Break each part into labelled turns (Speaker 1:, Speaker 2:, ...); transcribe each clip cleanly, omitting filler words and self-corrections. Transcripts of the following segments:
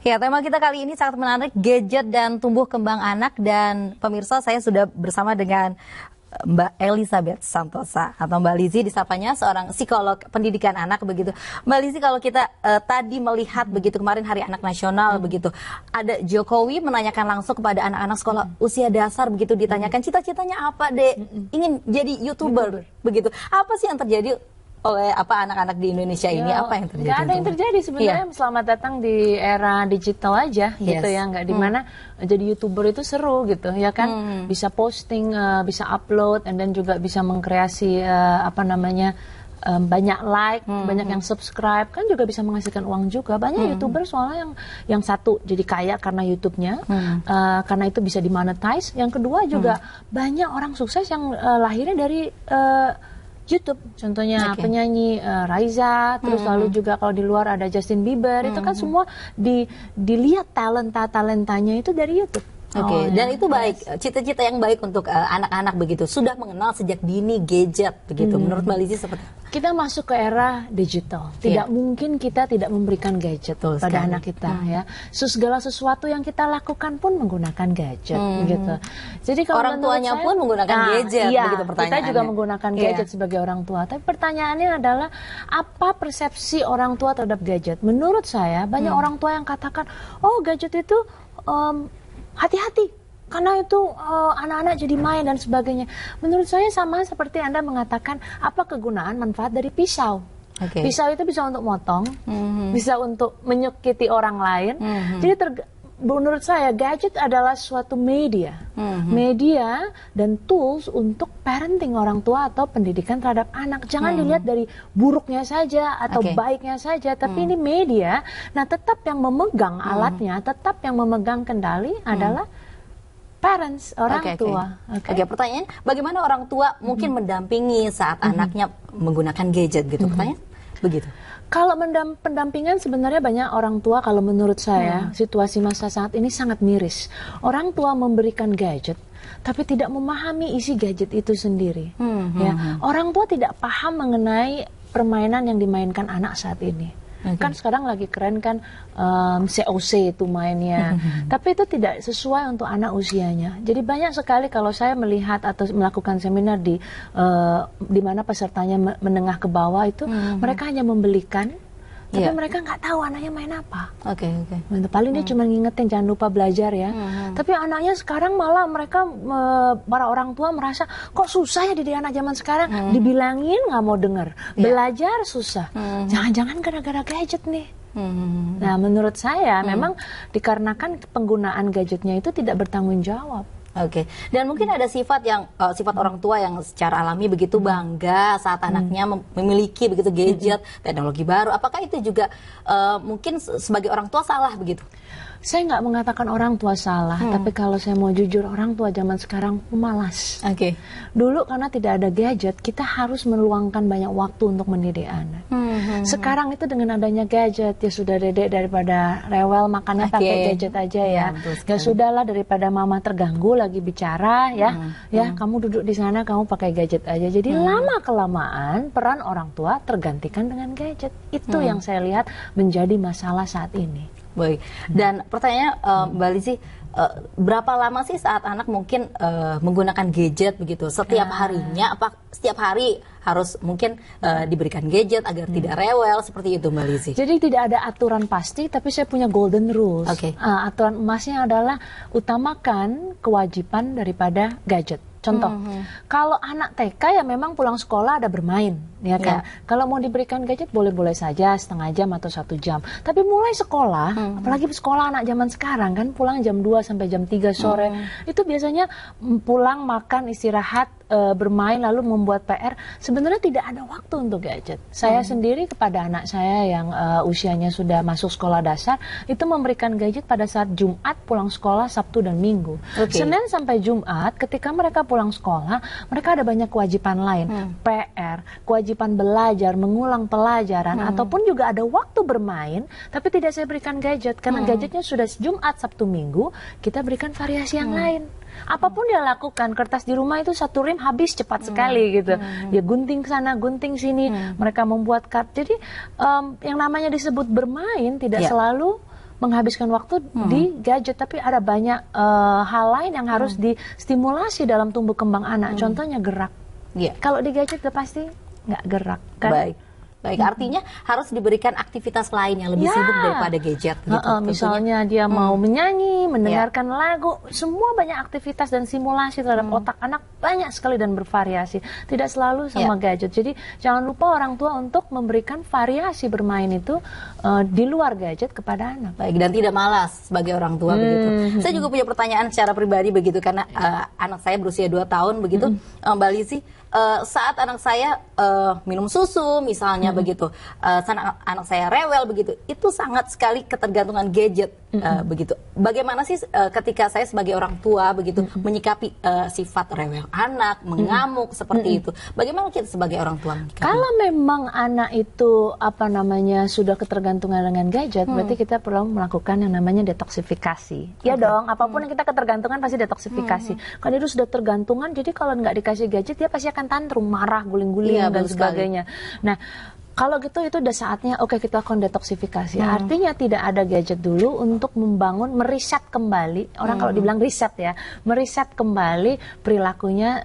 Speaker 1: Ya, tema kita kali ini sangat menarik, gadget dan tumbuh kembang anak. Dan pemirsa, saya sudah bersama dengan Mbak Elizabeth Santosa atau Mbak Lizzie disapanya, seorang psikolog pendidikan anak begitu. Mbak Lizzie, kalau kita tadi melihat begitu kemarin Hari Anak Nasional begitu, ada Jokowi menanyakan langsung kepada anak-anak sekolah usia dasar begitu, ditanyakan cita-citanya apa, Dek? Ingin jadi YouTuber begitu. Apa sih yang terjadi oleh anak-anak di Indonesia ini? Apa yang terjadi?
Speaker 2: Nggak ada yang terjadi sebenarnya. Selamat datang di era digital aja gitu ya, nggak dimana jadi YouTuber itu seru gitu ya kan, bisa posting, bisa upload, dan juga bisa mengkreasi banyak like, banyak yang subscribe, kan juga bisa menghasilkan uang juga. Banyak YouTuber soalnya yang satu jadi kaya karena YouTube-nya, karena itu bisa dimonetize. Yang kedua juga banyak orang sukses yang lahirnya dari YouTube, contohnya penyanyi Raiza, terus lalu juga kalau di luar ada Justin Bieber, itu kan semua dilihat talentanya itu dari YouTube.
Speaker 1: Dan itu baik, cita-cita yang baik untuk anak-anak begitu, sudah mengenal sejak dini gadget begitu. Menurut Mbak Lizzie seperti apa?
Speaker 2: Kita masuk ke era digital, tidak mungkin kita tidak memberikan gadget pada anak kita ya. Segala sesuatu yang kita lakukan pun menggunakan gadget begitu. Jadi kalau
Speaker 1: orang tuanya pun menggunakan gadget, begitu pertanyaannya.
Speaker 2: Kita juga menggunakan gadget sebagai orang tua. Tapi pertanyaannya adalah, apa persepsi orang tua terhadap gadget? Menurut saya banyak orang tua yang katakan, oh gadget itu hati-hati, karena itu anak-anak jadi main dan sebagainya. Menurut saya sama seperti Anda mengatakan, apa kegunaan manfaat dari pisau? Pisau itu bisa untuk motong, bisa untuk menyakiti orang lain. Jadi menurut saya gadget adalah suatu media dan tools untuk parenting orang tua atau pendidikan terhadap anak. Jangan dilihat dari buruknya saja atau baiknya saja, tapi ini media. Nah, tetap yang memegang alatnya, tetap yang memegang kendali adalah parents, orang tua.
Speaker 1: Pertanyaan, bagaimana orang tua mungkin mendampingi saat anaknya menggunakan gadget gitu? Pertanyaan begitu.
Speaker 2: Kalau pendampingan sebenarnya banyak orang tua, kalau menurut saya situasi masa saat ini sangat miris. Orang tua memberikan gadget tapi tidak memahami isi gadget itu sendiri. Orang tua tidak paham mengenai permainan yang dimainkan anak saat ini. Kan sekarang lagi keren kan COC itu mainnya, tapi itu tidak sesuai untuk anak usianya. Jadi banyak sekali kalau saya melihat atau melakukan seminar di mana pesertanya menengah ke bawah itu, mereka hanya membelikan, tapi mereka nggak tahu anaknya main apa. Paling dia cuma ngingetin jangan lupa belajar ya. Tapi anaknya sekarang malah mereka para orang tua merasa kok susah ya dididik anak zaman sekarang. Dibilangin nggak mau dengar, belajar susah. Jangan-jangan gara-gara gadget nih. Nah, menurut saya memang dikarenakan penggunaan gadgetnya itu tidak bertanggung jawab.
Speaker 1: Dan mungkin ada sifat orang tua yang secara alami begitu bangga saat anaknya memiliki begitu gadget, teknologi baru. Apakah itu juga mungkin sebagai orang tua salah begitu?
Speaker 2: Saya nggak mengatakan orang tua salah, tapi kalau saya mau jujur, orang tua zaman sekarang pemalas. Dulu karena tidak ada gadget, kita harus meluangkan banyak waktu untuk mendidik anak. Sekarang itu dengan adanya gadget, ya sudah dedek daripada rewel makannya pakai gadget aja ya. Ya sudahlah, daripada mama terganggu lagi bicara ya kamu duduk di sana, kamu pakai gadget aja. Jadi lama kelamaan peran orang tua tergantikan dengan gadget. Itu yang saya lihat menjadi masalah saat ini.
Speaker 1: Baik. Dan pertanyaannya Mbak Lizzie, berapa lama sih saat anak mungkin menggunakan gadget begitu? Setiap harinya, apa setiap hari harus mungkin diberikan gadget agar tidak rewel, seperti itu Mbak Lizzie?
Speaker 2: Jadi tidak ada aturan pasti, tapi saya punya golden rules. Aturan emasnya adalah utamakan kewajiban daripada gadget. Contoh, kalau anak TK ya memang pulang sekolah ada bermain, ya kan? Kalau mau diberikan gadget boleh-boleh saja setengah jam atau 1 jam. Tapi mulai sekolah, apalagi sekolah anak zaman sekarang kan pulang jam 2 sampai jam 3 sore, itu biasanya pulang makan istirahat, bermain lalu membuat PR. Sebenarnya tidak ada waktu untuk gadget. Saya sendiri kepada anak saya yang usianya sudah masuk sekolah dasar itu memberikan gadget pada saat Jumat pulang sekolah, Sabtu dan Minggu. Senin sampai Jumat ketika mereka pulang sekolah, mereka ada banyak kewajiban lain, PR, kewajiban belajar, mengulang pelajaran, ataupun juga ada waktu bermain, tapi tidak saya berikan gadget, karena gadgetnya sudah Jumat, Sabtu, Minggu, kita berikan variasi yang lain. Apapun dia lakukan, kertas di rumah itu 1 rim habis cepat sekali gitu. Dia gunting sana, gunting sini, mereka membuat jadi yang namanya disebut bermain tidak selalu menghabiskan waktu di gadget, tapi ada banyak hal lain yang harus distimulasi dalam tumbuh kembang anak. Contohnya gerak. Kalau di gadget udah pasti nggak gerak kan?
Speaker 1: Baik, artinya harus diberikan aktivitas lain yang lebih sibuk daripada gadget. Gitu,
Speaker 2: misalnya dia mau menyanyi, mendengarkan lagu, semua banyak aktivitas dan simulasi terhadap otak anak banyak sekali dan bervariasi. Tidak selalu sama gadget. Jadi jangan lupa orang tua untuk memberikan variasi bermain itu di luar gadget kepada anak.
Speaker 1: Baik, dan tidak malas sebagai orang tua begitu. Saya juga punya pertanyaan secara pribadi begitu, karena anak saya berusia 2 tahun begitu, Mbak Lizzy. Saat anak saya minum susu misalnya begitu, anak saya rewel begitu, itu sangat sekali ketergantungan gadget begitu. Bagaimana sih ketika saya sebagai orang tua begitu menyikapi sifat rewel anak, mengamuk seperti itu? Bagaimana kita sebagai orang tua menyikapi?
Speaker 2: Kalau memang anak itu sudah ketergantungan dengan gadget, berarti kita perlu melakukan yang namanya detoksifikasi. Ya dong, apapun yang kita ketergantungan pasti detoksifikasi. Kalau itu sudah tergantungan, jadi kalau nggak dikasih gadget dia pasti akan tantrum, marah, guling-guling dan sebagainya. Nah, kalau gitu itu udah saatnya kita lakukan detoksifikasi. Artinya tidak ada gadget dulu untuk membangun, meriset kembali. Orang kalau dibilang riset ya, meriset kembali perilakunya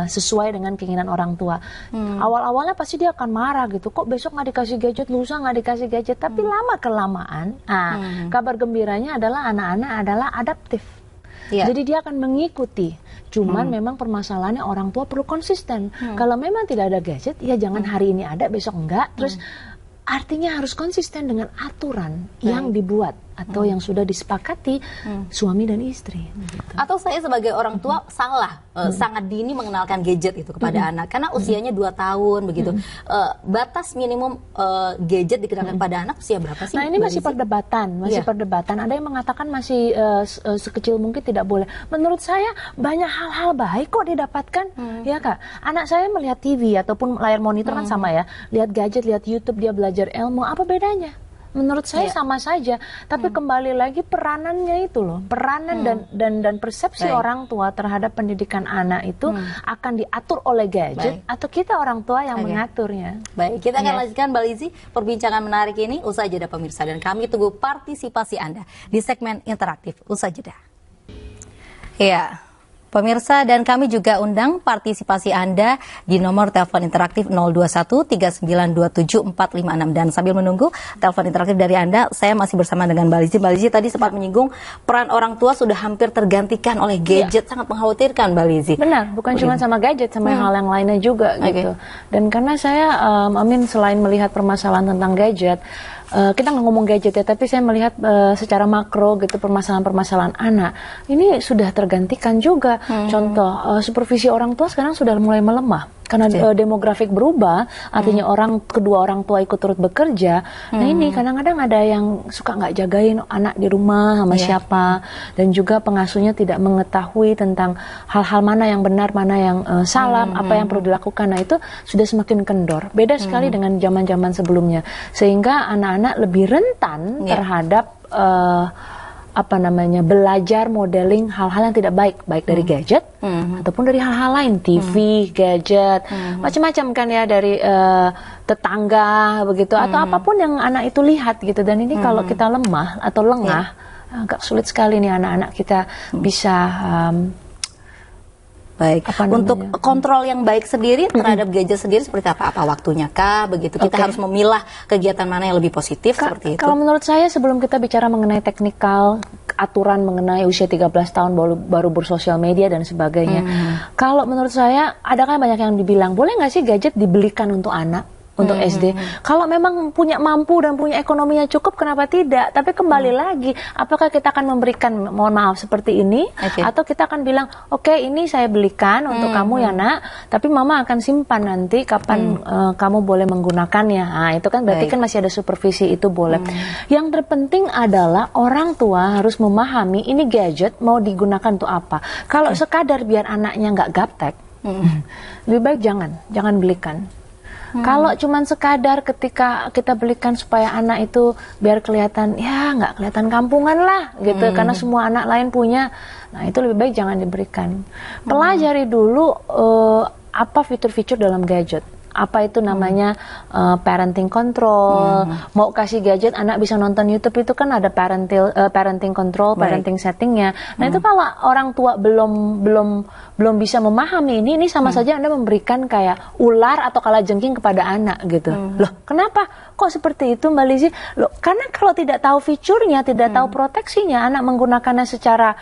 Speaker 2: sesuai dengan keinginan orang tua. Awal-awalnya pasti dia akan marah gitu. Kok besok nggak dikasih gadget, lusa nggak dikasih gadget. Tapi lama kelamaan, kabar gembiranya adalah anak-anak adalah adaptif. Jadi dia akan mengikuti. Cuman memang permasalahannya orang tua perlu konsisten. Kalau memang tidak ada gadget, ya jangan hari ini ada, besok enggak. Terus artinya harus konsisten dengan aturan yang dibuat atau yang sudah disepakati suami dan istri. Gitu.
Speaker 1: Atau saya sebagai orang tua salah sangat dini mengenalkan gadget itu kepada anak karena usianya 2 tahun begitu. Batas minimum gadget dikenalkan pada anak usia berapa sih?
Speaker 2: Nah ini masih perdebatan, perdebatan. Ada yang mengatakan masih sekecil mungkin tidak boleh. Menurut saya banyak hal-hal baik kok didapatkan, ya Kak. Anak saya melihat TV ataupun layar monitor kan sama ya, lihat gadget, lihat YouTube, dia belajar ilmu. Apa bedanya? Menurut saya sama saja, tapi kembali lagi peranannya itu loh, peranan dan persepsi orang tua terhadap pendidikan anak itu akan diatur oleh gadget atau kita orang tua yang mengaturnya.
Speaker 1: Baik, kita akan lanjutkan Mbak Lizzy perbincangan menarik ini usai jeda pemirsa, dan kami tunggu partisipasi Anda di segmen interaktif usai jeda. Ya. Pemirsa, dan kami juga undang partisipasi Anda di nomor telepon interaktif 021-3927-456. Dan sambil menunggu telepon interaktif dari Anda, saya masih bersama dengan Mbak Lizzy. Mbak Lizzy tadi sempat menyinggung peran orang tua sudah hampir tergantikan oleh gadget, sangat mengkhawatirkan Mbak Lizzy.
Speaker 2: Benar, bukan cuma sama gadget, sama hal yang lainnya juga gitu. Dan karena saya, selain melihat permasalahan tentang gadget, kita nggak ngomong gadget ya, tapi saya melihat secara makro gitu permasalahan-permasalahan anak ini sudah tergantikan juga. Contoh, supervisi orang tua sekarang sudah mulai melemah karena demografik berubah, artinya kedua orang tua ikut turut bekerja. Nah ini kadang-kadang ada yang suka nggak jagain anak di rumah sama siapa, dan juga pengasuhnya tidak mengetahui tentang hal-hal mana yang benar, mana yang salah, apa yang perlu dilakukan. Nah itu sudah semakin kendor, beda sekali dengan zaman-zaman sebelumnya, sehingga anak-anak lebih rentan terhadap belajar modeling hal-hal yang tidak baik dari gadget ataupun dari hal-hal lain, TV, gadget, macam-macam kan ya, dari tetangga begitu atau apapun yang anak itu lihat gitu. Dan ini kalau kita lemah atau lengah, agak sulit sekali nih anak-anak kita bisa
Speaker 1: untuk kontrol yang baik sendiri terhadap gadget sendiri seperti apa? Apa waktunya kah? Begitu kita harus memilah kegiatan mana yang lebih positif seperti itu.
Speaker 2: Kalau menurut saya sebelum kita bicara mengenai teknikal, aturan mengenai usia 13 tahun baru bersosial media dan sebagainya. Kalau menurut saya ada kan banyak yang dibilang, boleh nggak sih gadget dibelikan untuk anak? Untuk SD, kalau memang punya mampu dan punya ekonominya cukup, kenapa tidak? Tapi kembali lagi, apakah kita akan memberikan, mohon maaf seperti ini, atau kita akan bilang, oke, ini saya belikan untuk kamu ya nak, tapi mama akan simpan nanti kapan kamu boleh menggunakannya. Nah itu kan berarti kan masih ada supervisi, itu boleh. Yang terpenting adalah orang tua harus memahami ini gadget mau digunakan untuk apa. Kalau sekadar biar anaknya nggak gaptek, lebih baik jangan belikan. Kalau cuman sekadar ketika kita belikan supaya anak itu biar kelihatan, ya nggak kelihatan kampungan lah gitu, karena semua anak lain punya, nah itu lebih baik jangan diberikan. Pelajari dulu apa fitur-fitur dalam gadget, apa itu namanya parenting control, mau kasih gadget anak bisa nonton YouTube itu kan ada parenting control, parenting settingnya. Nah itu kalau orang tua belum bisa memahami ini sama saja Anda memberikan kayak ular atau kalajengking kepada anak gitu. Loh kenapa kok seperti itu Mbak Lizzie? Loh karena kalau tidak tahu fiturnya, tidak tahu proteksinya, anak menggunakannya secara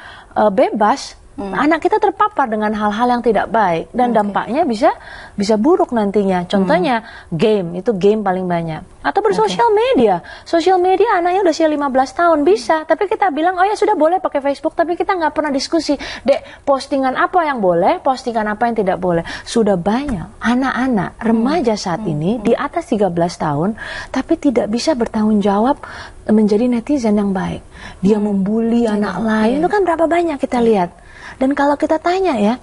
Speaker 2: bebas, anak kita terpapar dengan hal-hal yang tidak baik dan dampaknya bisa buruk nantinya. Contohnya game, itu game paling banyak. Atau bersosial media. Sosial media anaknya udah usia 15 tahun bisa, tapi kita bilang oh ya sudah boleh pakai Facebook, tapi kita nggak pernah diskusi. Dek, postingan apa yang boleh, postingan apa yang tidak boleh. Sudah banyak anak-anak remaja saat ini di atas 13 tahun tapi tidak bisa bertanggung jawab menjadi netizen yang baik. Dia membuli anak lain. Itu kan berapa banyak kita lihat. Dan kalau kita tanya ya,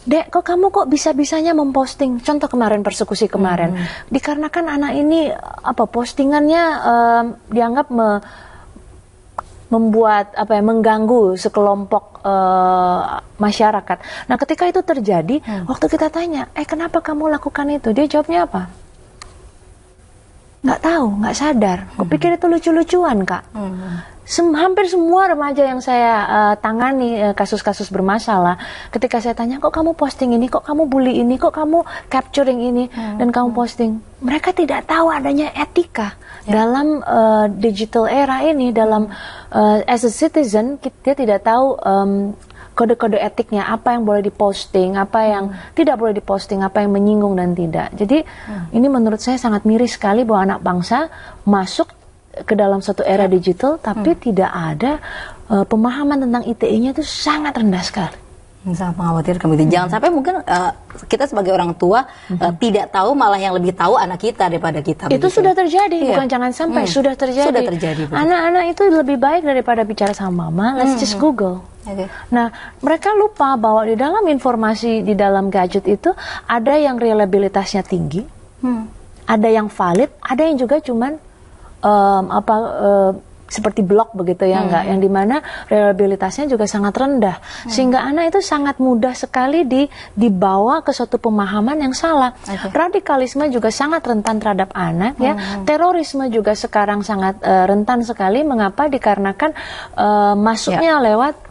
Speaker 2: Dek, kok kamu kok bisa-bisanya memposting? Contoh kemarin persekusi kemarin, dikarenakan anak ini postingannya dianggap membuat mengganggu sekelompok masyarakat. Nah, ketika itu terjadi, waktu kita tanya, kenapa kamu lakukan itu? Dia jawabnya apa? Nggak tahu, nggak sadar. Kupikir itu lucu-lucuan, Kak. Hampir semua remaja yang saya tangani kasus-kasus bermasalah, ketika saya tanya, kok kamu posting ini, kok kamu bully ini, kok kamu capturing ini, dan kamu posting, mereka tidak tahu adanya etika dalam digital era ini, dalam as a citizen, kita tidak tahu kode-kode etiknya, apa yang boleh diposting, apa yang tidak boleh diposting, apa yang menyinggung dan tidak. Jadi ini menurut saya sangat miris sekali bahwa anak bangsa masuk ke dalam satu era digital tapi tidak ada pemahaman tentang ITE-nya itu sangat rendah sekali.
Speaker 1: Sangat mengkhawatirkan begitu. Jangan sampai mungkin kita sebagai orang tua tidak tahu, malah yang lebih tahu anak kita daripada kita.
Speaker 2: Itu sudah terjadi, bukan jangan sampai, sudah terjadi.
Speaker 1: Sudah terjadi.
Speaker 2: Anak-anak itu lebih baik daripada bicara sama mama, let's just Google. Nah, mereka lupa bahwa di dalam informasi di dalam gadget itu ada yang reliabilitasnya tinggi, ada yang valid, ada yang juga cuman seperti blog begitu ya, enggak, yang dimana reliabilitasnya juga sangat rendah, sehingga anak itu sangat mudah sekali dibawa ke suatu pemahaman yang salah. Radikalisme juga sangat rentan terhadap anak ya, terorisme juga sekarang sangat rentan sekali. Mengapa? Dikarenakan masuknya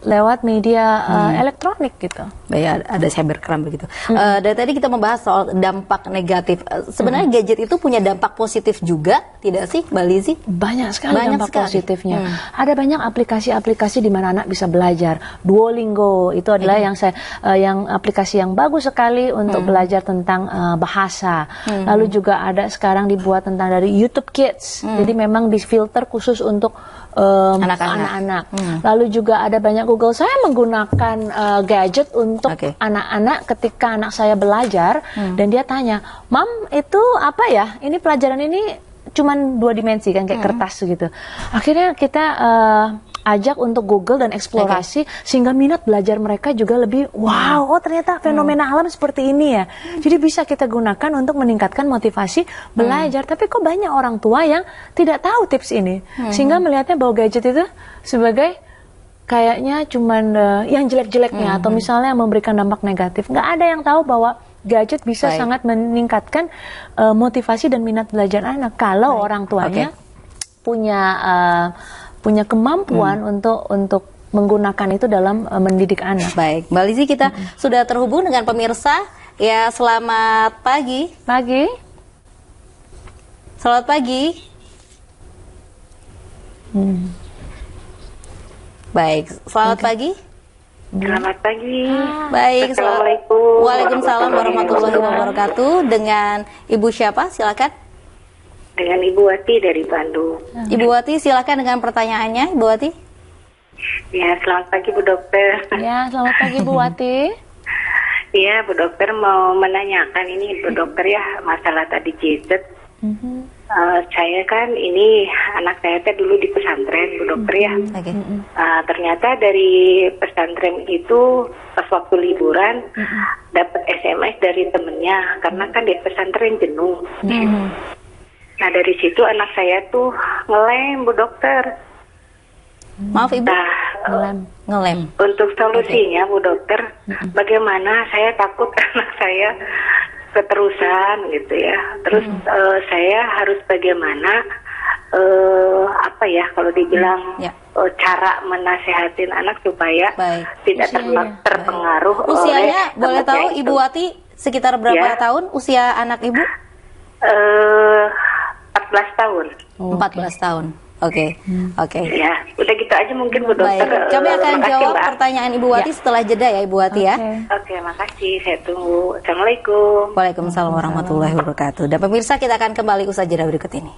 Speaker 2: lewat media elektronik gitu.
Speaker 1: Baik, ada cybercrime begitu. Dari tadi kita membahas soal dampak negatif. Sebenarnya gadget itu punya dampak positif juga, tidak sih, Mbak Lizzie?
Speaker 2: Banyak sekali dampak positifnya. Ada banyak aplikasi-aplikasi di mana anak bisa belajar. Duolingo itu adalah yang aplikasi yang bagus sekali untuk belajar tentang bahasa. Lalu juga ada sekarang dibuat tentang dari YouTube Kids. Jadi memang difilter khusus untuk anak-anak. Lalu juga ada banyak Google. Saya menggunakan gadget untuk anak-anak ketika anak saya belajar dan dia tanya, "Mam, itu apa ya? Ini pelajaran ini cuman 2 dimensi kan, kayak kertas gitu." Akhirnya kita ajak untuk Google dan eksplorasi sehingga minat belajar mereka juga lebih ternyata fenomena alam seperti ini ya. Jadi bisa kita gunakan untuk meningkatkan motivasi belajar. Tapi kok banyak orang tua yang tidak tahu tips ini sehingga melihatnya bahwa gadget itu sebagai kayaknya cuman yang jelek-jeleknya atau misalnya memberikan dampak negatif. Nggak ada yang tahu bahwa gadget bisa sangat meningkatkan motivasi dan minat belajar anak kalau orang tuanya punya kemampuan untuk menggunakan itu dalam mendidik anak.
Speaker 1: Baik, Mbak Lizzie, kita sudah terhubung dengan pemirsa. Ya, selamat pagi. Selamat pagi. Baik, selamat pagi.
Speaker 3: Selamat pagi.
Speaker 1: Baik,
Speaker 3: Assalamualaikum.
Speaker 1: Waalaikumsalam warahmatullahi wabarakatuh. Dengan Ibu siapa? Silakan.
Speaker 3: Dengan Ibu Wati dari Bandung.
Speaker 1: Ibu Wati, silakan dengan pertanyaannya, Ibu Wati.
Speaker 3: Ya, selamat pagi Bu Dokter.
Speaker 2: Ya, selamat pagi Bu Wati.
Speaker 3: Iya, Bu Dokter mau menanyakan ini Bu Dokter ya, masalah tadi gadget. Saya kan ini anak saya dulu di pesantren Bu Dokter ya. Ternyata dari pesantren itu pas waktu liburan dapat SMS dari temennya karena kan di pesantren jenuh. Nah dari situ anak saya tuh ngelem Bu Dokter.
Speaker 1: Maaf Ibu. Ngelem.
Speaker 3: Untuk solusinya Bu Dokter, bagaimana? Saya takut anak saya keterusan gitu ya. Terus saya harus bagaimana apa ya kalau dibilang cara menasehatin anak supaya tidak terpengaruh.
Speaker 1: Usianya boleh tahu Ibu Wati sekitar berapa tahun usia anak Ibu?
Speaker 3: 14 tahun.
Speaker 1: 14 tahun. Oke.
Speaker 3: Ya, udah gitu aja mungkin Bu Dokter.
Speaker 1: Baik. Kami akan jawab pertanyaan Ibu Wati setelah jeda ya Ibu Wati ya.
Speaker 3: Oke, makasih. Saya tunggu. Assalamualaikum.
Speaker 1: Waalaikumsalam warahmatullahi wabarakatuh. Dan pemirsa, kita akan kembali usai jeda berikut ini.